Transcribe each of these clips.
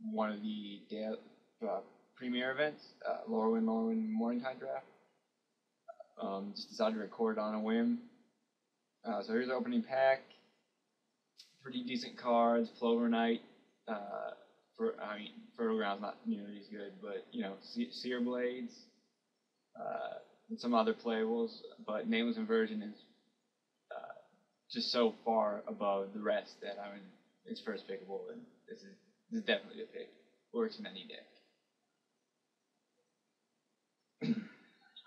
one of the premier events, Lorwyn Morningtime Draft. Just decided to record on a whim. So here's the opening pack. Pretty decent cards. Plover Knight. Fertile Ground's not nearly as good, but Seer Blades, and some other playables. But Nameless Inversion is just so far above the rest that it's first pickable, and this is definitely a pick. Works in any deck.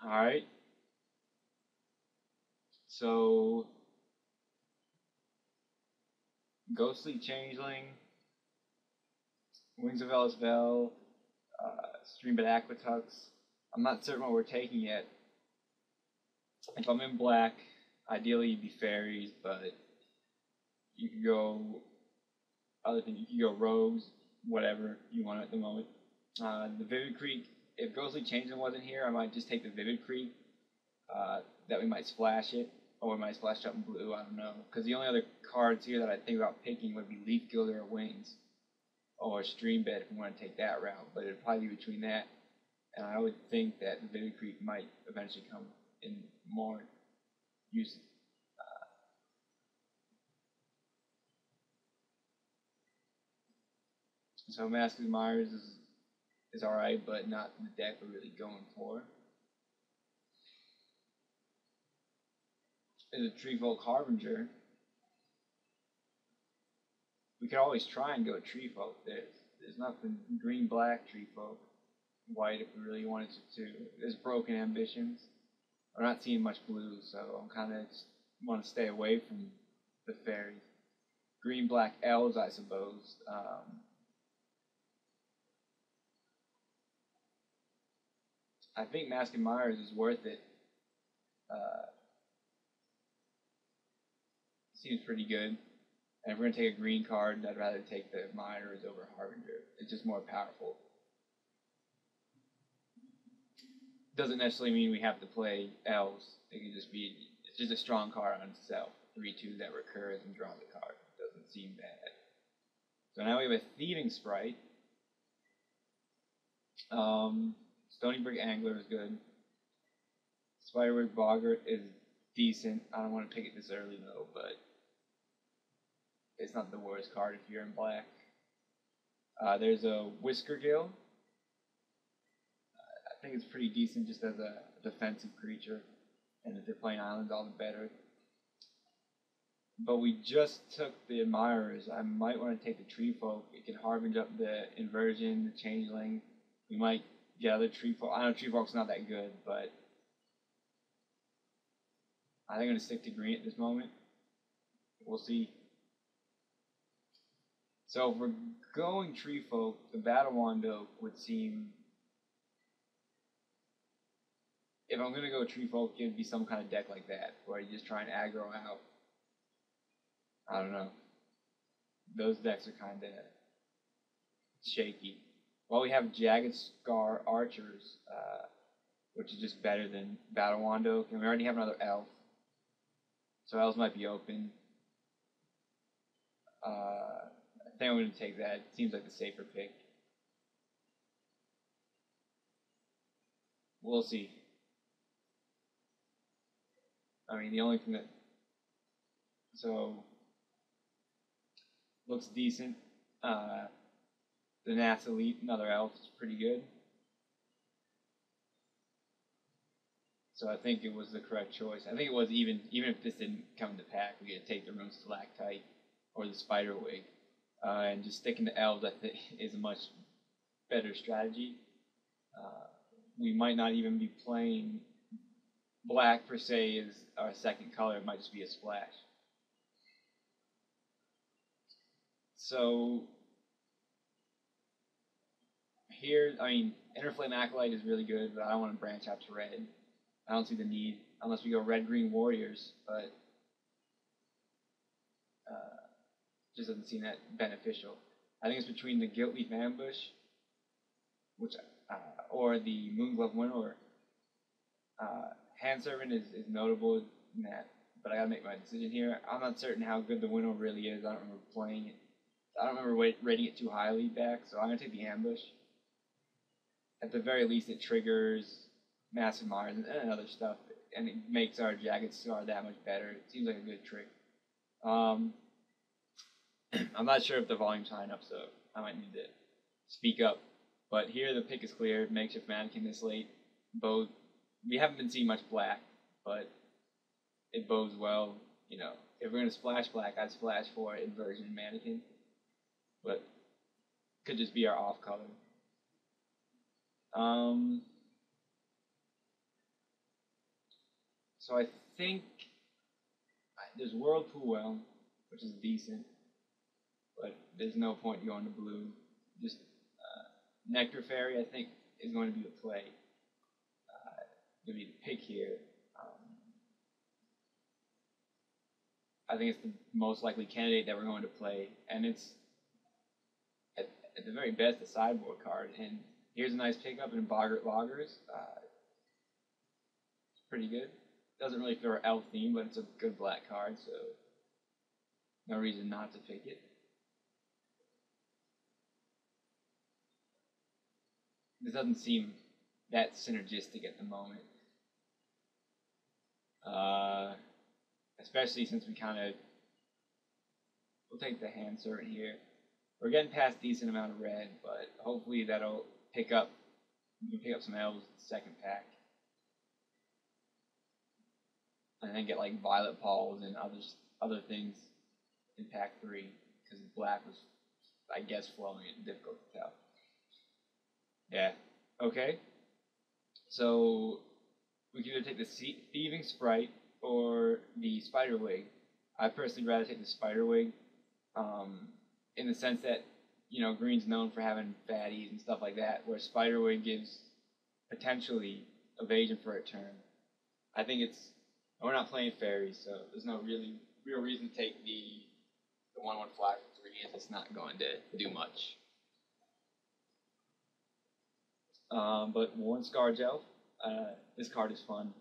All right. So, Ghostly Changeling, Wings of Elisvel, Streambit Aquitux. I'm not certain what we're taking yet. If I'm in black, ideally you'd be fairies, but you could go other things. You could go rogues, whatever you want at the moment. The Vivid Creek, if Ghostly Changeling wasn't here, I might just take the Vivid Creek. That we might splash it, or we might splash up in blue, I don't know. Because the only other cards here that I think about picking would be Leaf Gilder or Wings, or Streambit if we want to take that route. But it'd probably be between that, and I would think that the Vivid Creek might eventually come in more use. So Mask of Myers is alright, but not the deck we're really going for. Is a Treefolk Harbinger. We could always try and go Treefolk. There's nothing green-black Treefolk. White if we really wanted to. There's Broken Ambitions. I'm not seeing much blue, so I'm kind of want to stay away from the fairies. Green-black elves, I suppose. I think Mask of Myers is worth it. Seems pretty good. And if we're going to take a green card, I'd rather take the Miners over Harbinger. It's just more powerful. Doesn't necessarily mean we have to play elves. It could just be, it's just a strong card on itself. 3/2 that recurs and draws a card. Doesn't seem bad. So now we have a Thieving Sprite. Stony Brook Angler is good. Spiderwick Boggart is decent. I don't want to pick it this early though, but it's not the worst card if you're in black. There's a Whiskergill. I think it's pretty decent just as a defensive creature, and if they're playing islands, all the better. But we just took the Admirers. I might want to take the Treefolk. It can harbinge up the Inversion, the Changeling. We might get other Treefolk. I know Treefolk's not that good, but I think I'm going to stick to green at this moment. We'll see. So if we're going Treefolk, the Battle Wand Oak would seem... If I'm going to go Treefolk, it would be some kind of deck like that, where you just try and aggro out. I don't know. Those decks are kind of shaky. Well, we have Jagged Scar Archers, which is just better than Battle Wand Oak, and we already have another Elf. So elves might be open. I think I'm going to take that. It seems like the safer pick. We'll see. I mean, the only thing that... So... Looks decent. The Nats Elite, another elf, is pretty good. So I think it was the correct choice. I think it was even if this didn't come to pack, we could take the Rune Stalactite or the Spiderwig. And just sticking to elves, I think, is a much better strategy. We might not even be playing black per se as our second color. It might just be a splash. So here, I mean, Interflame Acolyte is really good, but I don't want to branch out to red. I don't see the need, unless we go Red-Green Warriors, but just doesn't seem that beneficial. I think it's between the Guiltleaf Ambush, which or the Moonglove Winnower. Hand Servant is notable in that, but I gotta make my decision here. I'm not certain how good the Winnower really is. I don't remember playing it. I don't remember rating it too highly back, so I'm going to take the Ambush. At the very least, it triggers Massive Mars and other stuff, and it makes our Jagged Scar that much better. It seems like a good trick. I'm not sure if the volume's high enough, so I might need to speak up. But here the pick is clear. Makeshift Mannequin this late. Both, we haven't been seeing much black, but it bodes well. You know, if we're going to splash black, I'd splash for Inversion Mannequin. But could just be our off color. So I think there's Whirlpool Well, which is decent, but there's no point going to blue. Just Nectar Fairy, I think, is going to be the play. Going to be the pick here. I think it's the most likely candidate that we're going to play, and it's at the very best a sideboard card. And here's a nice pickup in Boggart Loggers. It's pretty good. Doesn't really fit our elf theme, but it's a good black card, so no reason not to pick it. This doesn't seem that synergistic at the moment. Especially since we we'll take the Hand Servant here. We're getting past a decent amount of red, but hopefully that'll pick up, we can pick up some elves in the second pack. And then get like Violet Pauls and other things in pack 3, because black was, I guess, flowing it, difficult to tell. Yeah, okay. So we can either take the Thieving Sprite or the Spiderwig. I personally rather take the Spiderwig, in the sense that, you know, green's known for having fatties and stuff like that, where Spiderwig gives potentially evasion for a turn. I think we're not playing fairies, so there's no real reason to take the 1/1 fly for 3, as it's not going to do much. But Worn Scarred Elf, this card is fun.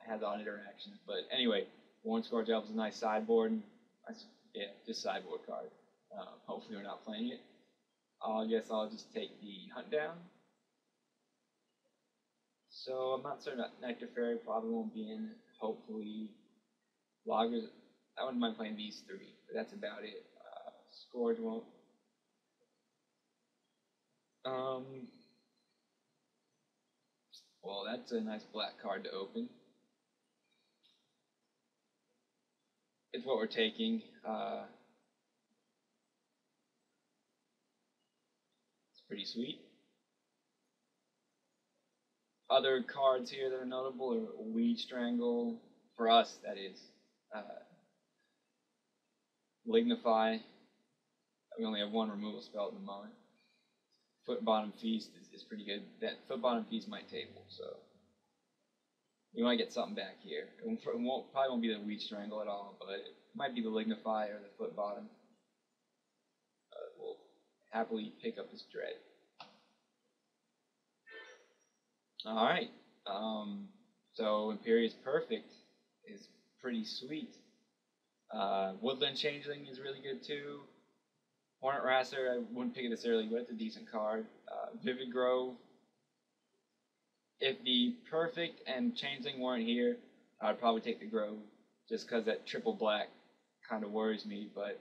Has odd interactions, but anyway, Worn Scarred Elf is a nice sideboard. Yeah, just sideboard card. Hopefully we're not playing it. I guess I'll just take the Hunt Down. So I'm not certain that Nectar Fairy probably won't be in. Hopefully Loggers, I wouldn't mind playing these 3, but that's about it. Scourge won't. Well, that's a nice black card to open. It's what we're taking. It's pretty sweet. Other cards here that are notable are Weed Strangle, for us, that is. Lignify. We only have 1 removal spell at the moment. Foot Bottom Feast is pretty good. That Foot Bottom Feast might table, so we might get something back here. It probably won't be the Weed Strangle at all, but it might be the Lignify or the Foot Bottom. We'll happily pick up this Dread. Alright, so Imperious Perfect is pretty sweet. Woodland Changeling is really good too. Hornet Rasser, I wouldn't pick it this early, but it's a decent card. Vivid Grove. If the Perfect and Changeling weren't here, I'd probably take the Grove, just because that triple black kind of worries me, but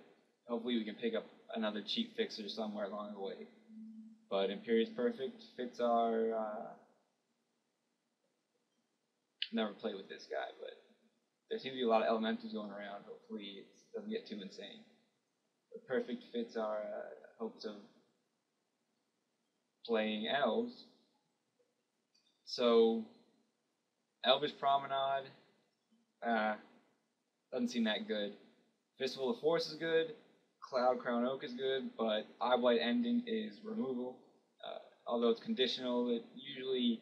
hopefully we can pick up another cheap fixer somewhere along the way. But Imperious Perfect fits our... never played with this guy, but there seems to be a lot of elementals going around. Hopefully it doesn't get too insane. The Perfect fits our hopes of playing elves. So Elvish Promenade doesn't seem that good. Festival of Force is good. Cloud Crown Oak is good, but Eyeblight Ending is removal. Although it's conditional, it usually